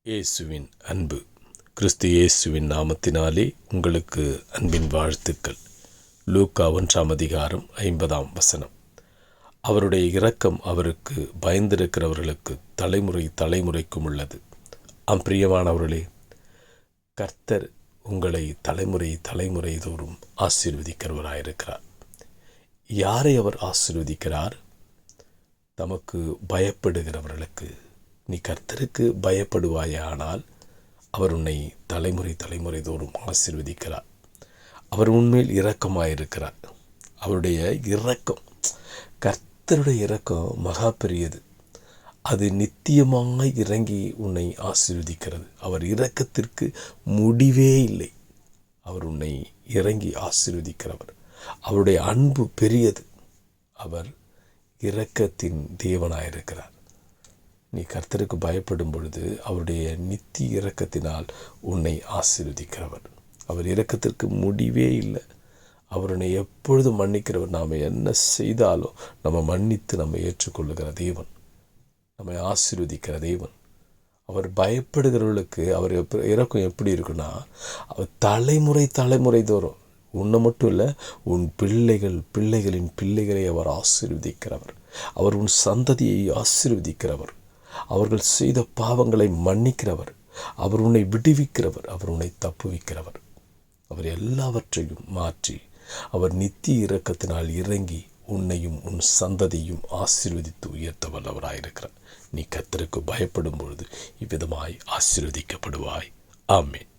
இயேசுவின் அன்பு. கிறிஸ்து இயேசுவின் நாமத்தினாலே உங்களுக்கு அன்பின் வாழ்த்துக்கள். லூக்கா 1:50. அவருடைய இரக்கம் அவருக்கு பயந்திருக்கிறவர்களுக்கு தலைமுறை தலைமுறைக்கும் உள்ளது. பிரியமானவர்களே, கர்த்தர் உங்களை தலைமுறை தலைமுறை தோறும் ஆசீர்வதிக்கிறவராயிருக்கிறார். யாரை அவர் ஆசீர்வதிக்கிறார்? தமக்கு பயப்படுகிறவர்களுக்கு. நீ கர்த்தருக்கு பயப்படுவாயானால் அவர் உன்னை தலைமுறை தலைமுறை தோறும் ஆசீர்வதிக்கிறார். அவர் உண்மையில் இரக்கமாயிருக்கிறார். அவருடைய இரக்கம், கர்த்தருடைய இரக்கம் மகா பெரியது. அது நித்தியமாக இறங்கி உன்னை ஆசீர்வதிக்கிறது. அவர் இரக்கத்திற்கு முடிவே இல்லை. அவர் உன்னை இறங்கி ஆசீர்வதிக்கிறவர். அவருடைய அன்பு பெரியது. அவர் இரக்கத்தின் தேவனாயிருக்கிறார். நீ கர்த்தருக்கு பயப்படும் பொழுது அவருடைய நித்திய இரக்கத்தினால் உன்னை ஆசீர்வதிக்கிறவர். அவர் இரக்கத்திற்கு முடிவே இல்லை. அவர் உன்னை எப்பொழுதும் மன்னிக்கிறவர். நாம் என்ன செய்தாலும் நம்ம மன்னித்து நம்ம ஏற்றுக்கொள்ளுகிற தேவன், நம்மை ஆசீர்வதிக்கிற தேவன். அவர் பயப்படுகிறவர்களுக்கு அவர் இரக்கம் எப்படி இருக்குன்னா, அவர் தலைமுறை தலைமுறை தோறும், உன்னை மட்டும் இல்லை, உன் பிள்ளைகளின் பிள்ளைகளை அவர் ஆசீர்வதிக்கிறவர். அவர் உன் சந்ததியை ஆசீர்வதிக்கிறவர். அவர்கள் செய்த பாவங்களை மன்னிக்கிறவர். அவர் உன்னை விடுவிக்கிறவர். அவர் உன்னை தப்புவிக்கிறவர். அவர் எல்லாவற்றையும் மாற்றி அவர் நித்திய இரக்கத்தினால் இறங்கி உன்னையும் உன் சந்ததியும் ஆசீர்வதித்து உயர்த்த வல்லவராயிருக்கிறார். நீ கர்த்தருக்கு பயப்படும் பொழுது இவ்விதமாய் ஆசீர்வதிக்கப்படுவாய். ஆமென்.